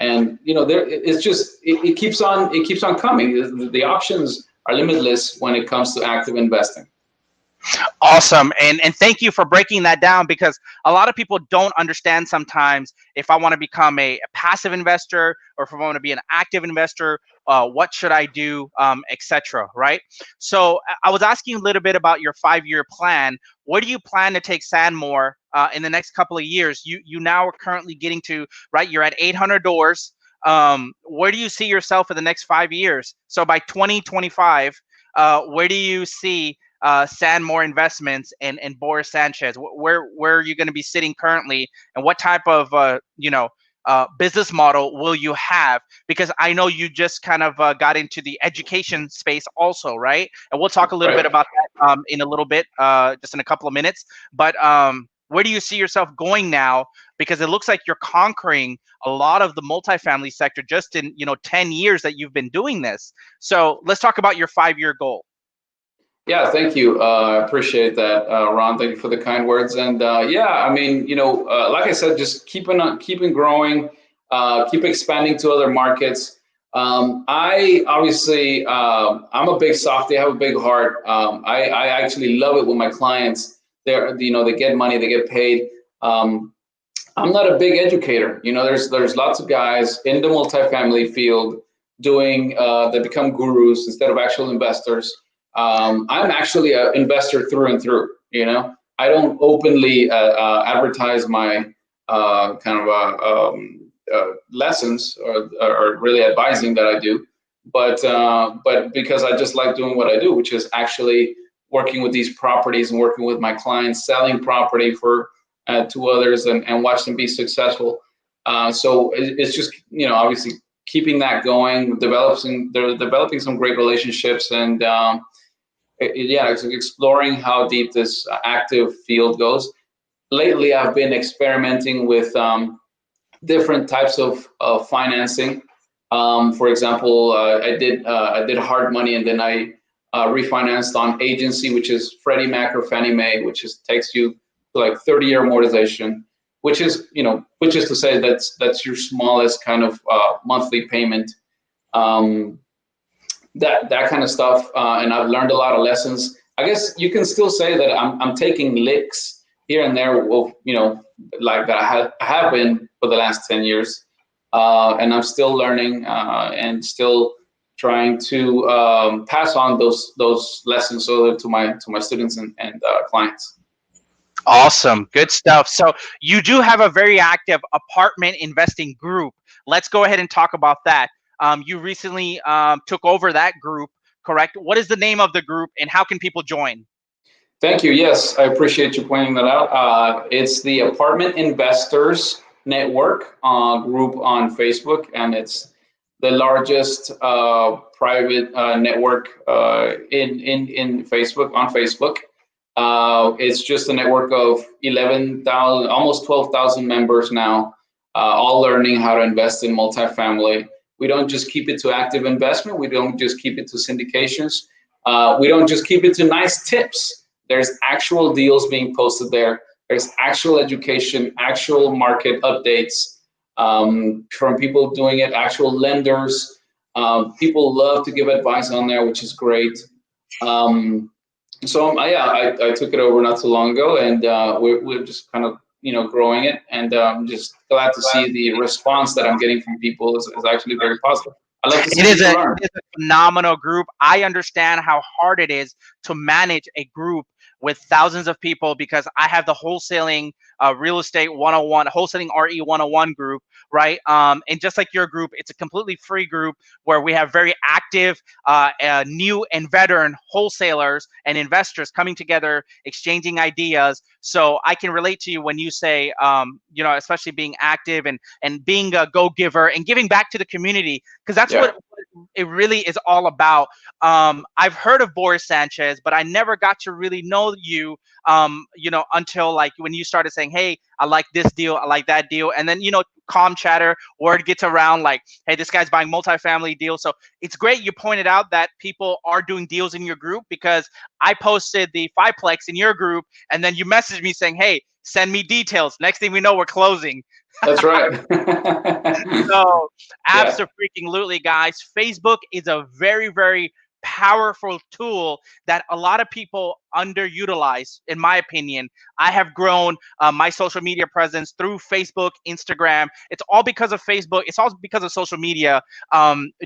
And it keeps on coming. The options are limitless when it comes to active investing. Awesome. And thank you for breaking that down, because a lot of people don't understand sometimes, if I want to become a passive investor, or if I want to be an active investor, what should I do, etc. Right? So I was asking a little bit about your 5-year plan. Where do you plan to take Sandmore in the next couple of years? You now are currently getting to, right, you're at 800 doors. Where do you see yourself in the next 5 years? So by 2025, where do you see Sandmore Investments and Boris Sanchez? Where are you going to be sitting currently, and what type of business model will you have? Because I know you just kind of got into the education space also, right? And we'll talk a little bit about that in a little bit, just in a couple of minutes. But where do you see yourself going now? Because it looks like you're conquering a lot of the multifamily sector just in 10 years that you've been doing this. So let's talk about your 5-year goal. Yeah, thank you. I appreciate that, Ron. Thank you for the kind words. And yeah, I mean, like I said, just keeping growing, keep expanding to other markets. I obviously, I'm a big softie. I have a big heart. I actually love it when my clients, they get money, they get paid. I'm not a big educator. There's lots of guys in the multifamily field doing, they become gurus instead of actual investors. I'm actually an investor through and through. I don't openly advertise my kind of lessons or really advising that I do, but because I just like doing what I do, which is actually working with these properties and working with my clients, selling property for to others and watch them be successful. So it's just obviously keeping that going, they're developing some great relationships, and yeah, it's exploring how deep this active field goes. Lately, I've been experimenting with different types of financing. For example, I did hard money, and then I refinanced on agency, which is Freddie Mac or Fannie Mae, which takes you to like 30-year amortization, which is to say that's your smallest kind of monthly payment. Um, that kind of stuff, and I've learned a lot of lessons. I guess you can still say that I'm taking licks here and there, like I have been for the last 10 years, and I'm still learning and still trying to pass on those lessons to my students and clients. Awesome. Good stuff. So you do have a very active apartment investing group. Let's go ahead and talk about that. You recently took over that group, correct? What is the name of the group and how can people join? Thank you. Yes, I appreciate you pointing that out. It's the Apartment Investors Network group on Facebook, and it's the largest private network in Facebook, on Facebook. It's just a network of 11,000, almost 12,000 members now, all learning how to invest in multifamily. We don't just keep it to active investment. We don't just keep it to syndications. We don't just keep it to nice tips. There's actual deals being posted there. There's actual education, actual market updates from people doing it, actual lenders. People love to give advice on there, which is great. So yeah, I took it over not too long ago, and we're just kind of growing it, and I'm just glad to see the response that I'm getting from people is actually very positive. I love to see people learn. It is a phenomenal group. I understand how hard it is to manage a group with thousands of people because I have the wholesaling real estate 101, wholesaling RE 101 group, right? And just like your group, it's a completely free group where we have very active new and veteran wholesalers and investors coming together, exchanging ideas. So I can relate to you when you say, especially being active and being a go-giver and giving back to the community, because that's what it really is all about. I've heard of Boris Sanchez, but I never got to really know you, until like when you started saying, hey, I like this deal, I like that deal. And then, calm chatter, word gets around like, hey, this guy's buying multifamily deals. So it's great you pointed out that people are doing deals in your group, because I posted the fiveplex in your group and then you messaged me saying, hey, send me details. Next thing we know, we're closing. That's right. So absolutely, guys. Facebook is a very, very powerful tool that a lot of people underutilize, in my opinion. I have grown my social media presence through Facebook, Instagram. It's all because of Facebook. It's all because of social media,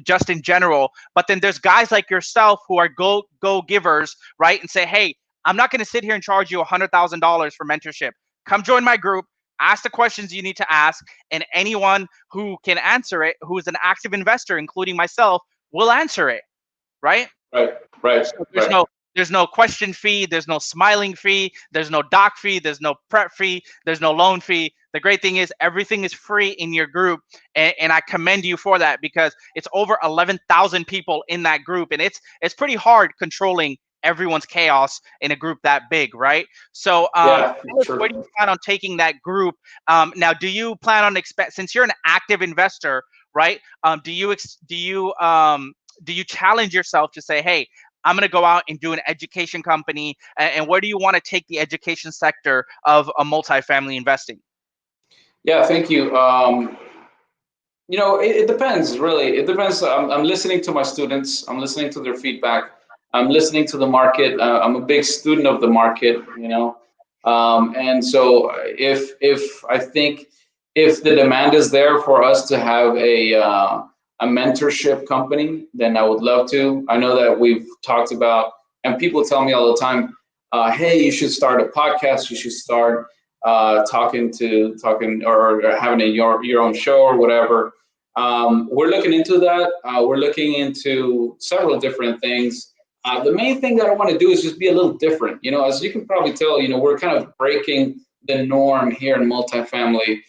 just in general. But then there's guys like yourself who are go givers, right? And say, hey, I'm not going to sit here and charge you $100,000 for mentorship. Come join my group. Ask the questions you need to ask, and anyone who can answer it, who is an active investor, including myself, will answer it. Right? Right. So there's no question fee, there's no smiling fee, there's no doc fee, there's no prep fee, there's no loan fee. The great thing is everything is free in your group, and I commend you for that, because it's over 11,000 people in that group, and it's pretty hard controlling everyone's chaos in a group that big, right? So Yeah, where do true. you plan on taking that group? Now, do you plan on since you're an active investor, right? Do you challenge yourself to say, hey, I'm going to go out and do an education company, and where do you want to take the education sector of a multifamily investing? Yeah, thank you. It depends, really. It depends. I'm listening to my students. I'm listening to their feedback. I'm listening to the market. I'm a big student of the market. And so if I think if the demand is there for us to have a mentorship company, then I would love to. I know that we've talked about, and people tell me all the time, hey, you should start a podcast. You should start talking or having your own show or whatever. We're looking into that. We're looking into several different things. The main thing that I want to do is just be a little different. As you can probably tell, we're kind of breaking the norm here in multifamily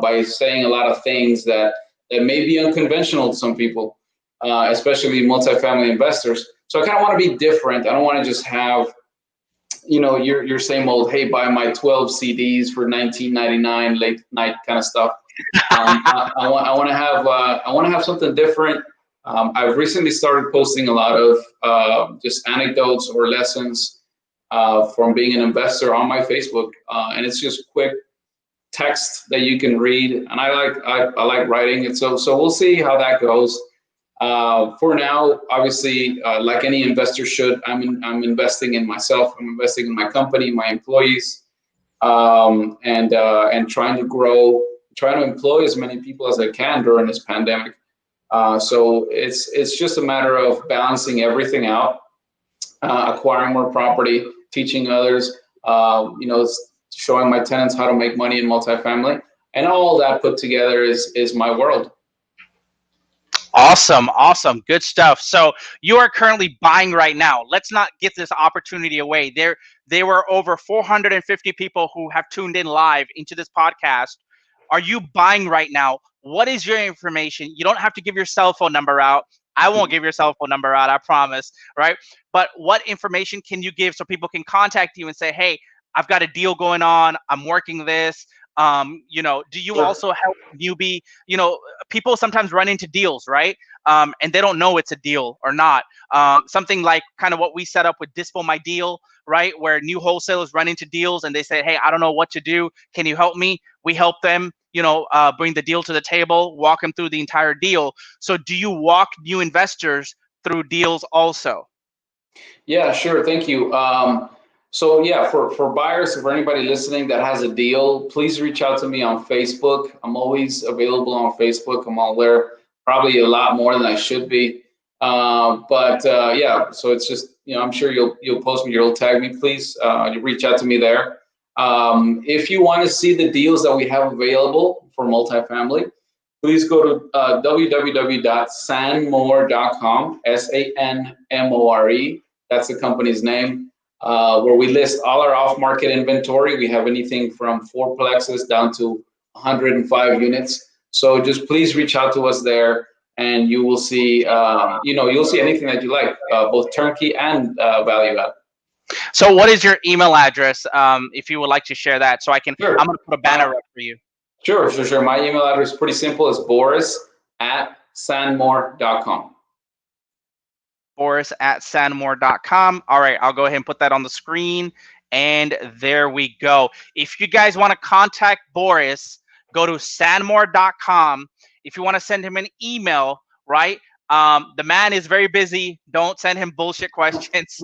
by saying a lot of things that may be unconventional to some people, especially multifamily investors. So I kind of want to be different. I don't want to just have your same old, hey, buy my 12 CDs for 19.99 late night kind of stuff. I want to have something different. I've recently started posting a lot of just anecdotes or lessons from being an investor on my Facebook, and it's just quick text that you can read. And I like writing it, so we'll see how that goes. For now, obviously, like any investor should, I'm investing in myself. I'm investing in my company, my employees, and trying to grow, trying to employ as many people as I can during this pandemic. So it's just a matter of balancing everything out, acquiring more property, teaching others, showing my tenants how to make money in multifamily, and all that put together is my world. Awesome, awesome, good stuff. So you are currently buying right now. Let's not get this opportunity away. There were over 450 people who have tuned in live into this podcast. Are you buying right now? What is your information? You don't have to give your cell phone number out. I won't give your cell phone number out, I promise, right? But what information can you give so people can contact you and say, hey, I've got a deal going on. I'm working this. Do you Sure. also help newbie? People sometimes run into deals, right? And they don't know it's a deal or not. Something like kind of what we set up with Dispo My Deal, right? Where new wholesalers run into deals and they say, hey, I don't know what to do. Can you help me? We help them, bring the deal to the table, walk them through the entire deal. So do you walk new investors through deals also? Yeah, sure. Thank you. So yeah, for buyers, for anybody listening that has a deal, please reach out to me on Facebook. I'm always available on Facebook. I'm all there, probably a lot more than I should be. But yeah, so it's just I'm sure you'll post me, you'll tag me, please. You reach out to me there. If you want to see the deals that we have available for multifamily, please go to www.sanmore.com, SANMORE. That's the company's name, where we list all our off-market inventory. We have anything from four plexes down to 105 units. So just please reach out to us there, and you will see, you'll see anything that you like, both turnkey and value add. So what is your email address, if you would like to share that, so I'm Sure. going to put a banner up for you. Sure. My email address is pretty simple. It's boris@sanmore.com. Boris@sanmore.com. All right, I'll go ahead and put that on the screen. And there we go. If you guys want to contact Boris, go to sanmore.com. If you want to send him an email, right? The man is very busy. Don't send him bullshit questions.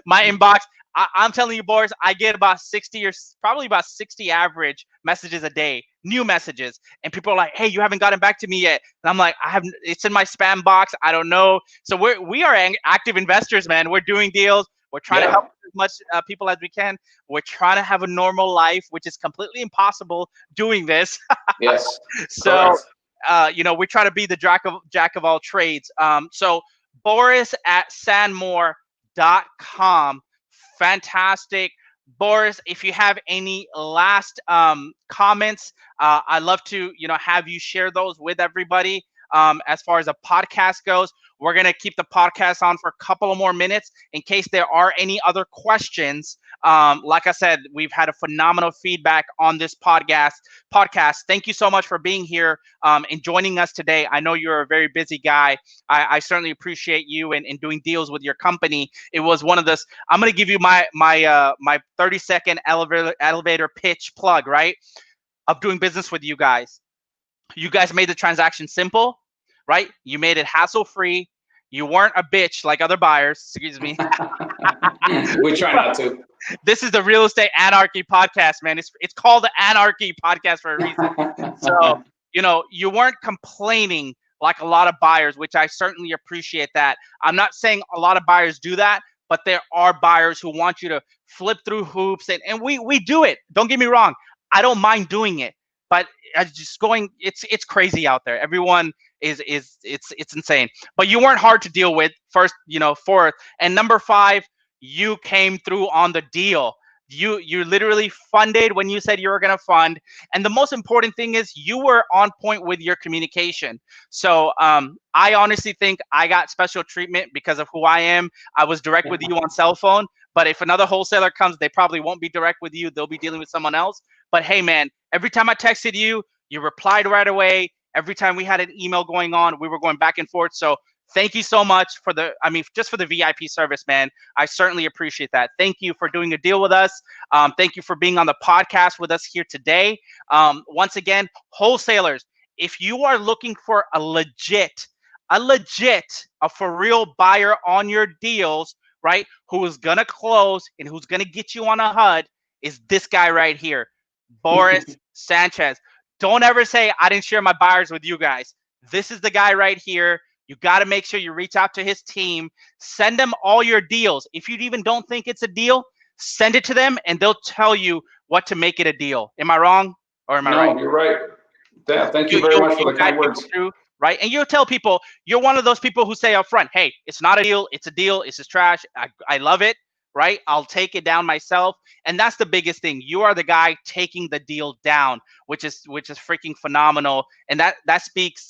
My inbox, I'm telling you, Boris, I get about 60 or probably about 60 average messages a day, new messages. And people are like, hey, you haven't gotten back to me yet. And I'm like, it's in my spam box. I don't know. So we are active investors, man. We're doing deals. We're trying to help Yeah. as much people as we can. We're trying to have a normal life, which is completely impossible doing this. Yes. So, Correct. we try to be the jack of all trades. So Boris at sanmore.com. Fantastic. Boris, if you have any last comments, I'd love to, have you share those with everybody. as far as a podcast goes. We're going to keep the podcast on for a couple of more minutes in case there are any other questions. Like I said, we've had a phenomenal feedback on this podcast. Thank you so much for being here and joining us today. I know you're a very busy guy. I certainly appreciate you and doing deals with your company. It was one of those. I'm going to give you my 30-second elevator pitch plug, right? Of doing business with you guys. You guys made the transaction simple, right? You made it hassle-free. You weren't a bitch like other buyers. Excuse me. We try not to. This is the Real Estate Anarchy podcast, man. It's called the Anarchy podcast for a reason. So, you weren't complaining like a lot of buyers, which I certainly appreciate that. I'm not saying a lot of buyers do that, but there are buyers who want you to flip through hoops, and we do it. Don't get me wrong. I don't mind doing it, but it's crazy out there. Everyone it's insane. But you weren't hard to deal with. First, fourth, and number 5, you came through on the deal. You literally funded when you said you were going to fund, and the most important thing is you were on point with your communication. So I honestly think I got special treatment because of who I am. I was direct with you on cell phone, but if another wholesaler comes, they probably won't be direct with you. They'll be dealing with someone else. But hey, man, every time I texted you, you replied right away. Every time we had an email going on, we were going back and forth. So thank you so much just for the VIP service, man. I certainly appreciate that. Thank you for doing a deal with us. Thank you for being on the podcast with us here today. Once again, wholesalers, if you are looking for a for real buyer on your deals, right, who is going to close and who's going to get you on a HUD, is this guy right here, Boris Sanchez. Don't ever say I didn't share my buyers with you guys. This is the guy right here. You got to make sure you reach out to his team. Send them all your deals. If you even don't think it's a deal, send it to them and they'll tell you what to make it a deal. Am I wrong or am I right? No, you're right. Yeah, thank you very much for the kind words. Right? And you'll tell people, you're one of those people who say up front, hey, it's not a deal. It's a deal. It's just trash. I love it. Right? I'll take it down myself. And that's the biggest thing. You are the guy taking the deal down, which is freaking phenomenal. And that speaks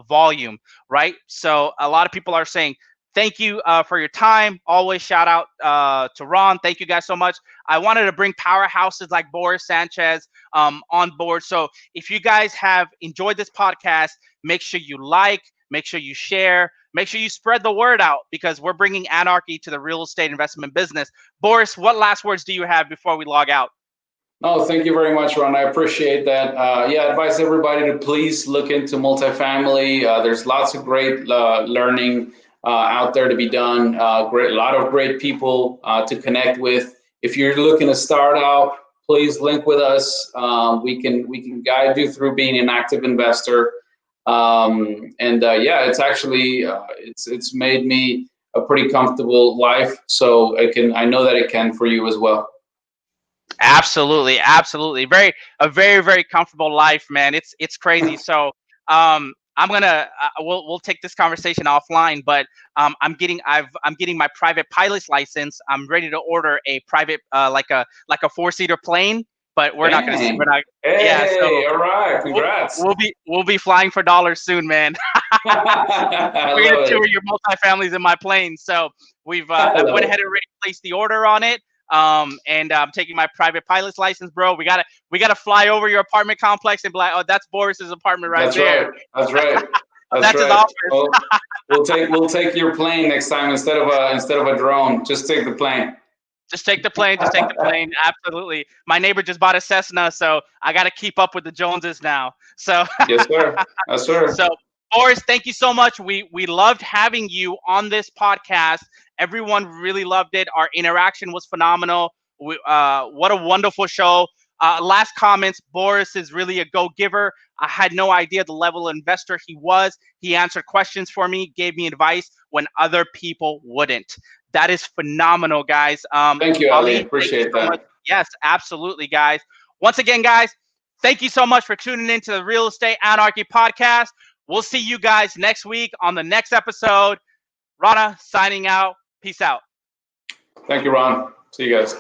volume, right? So a lot of people are saying, thank you for your time. Always shout out to Ron. Thank you guys so much. I wanted to bring powerhouses like Boris Sanchez on board. So if you guys have enjoyed this podcast, make sure you like, make sure you share, make sure you spread the word out because we're bringing anarchy to the real estate investment business. Boris, what last words do you have before we log out? No, thank you very much, Ron. I appreciate that. I advise everybody to please look into multifamily. There's lots of great learning out there to be done. A lot of great people to connect with. If you're looking to start out, please link with us. We can guide you through being an active investor. It's actually it's made me a pretty comfortable life. So I know that it can for you as well. Absolutely. A very, very comfortable life, man. It's crazy. So I'm gonna we'll take this conversation offline, but I'm getting my private pilot's license. I'm ready to order a private like a 4-seater plane, but we're not. Hey, yeah. So all right, congrats. We'll be flying for dollars soon, man. We're gonna tour your multifamilies in my plane. So I went ahead and already placed the order on it. And I'm taking my private pilot's license, bro. We gotta fly over your apartment complex and be like, oh, that's Boris's apartment right there. That's right. That's his office. We'll take your plane next time instead of a drone. Just take the plane. Just take the plane. Absolutely. My neighbor just bought a Cessna, so I got to keep up with the Joneses now. So yes, sir. Yes, sir. So Boris, thank you so much. We loved having you on this podcast. Everyone really loved it. Our interaction was phenomenal. What a wonderful show. Last comments, Boris is really a go-giver. I had no idea the level of investor he was. He answered questions for me, gave me advice when other people wouldn't. That is phenomenal, guys. Thank you, Ali. Appreciate that. So yes, absolutely, guys. Once again, guys, thank you so much for tuning into the Real Estate Anarchy podcast. We'll see you guys next week on the next episode. Rana signing out. Peace out. Thank you, Ron. See you guys.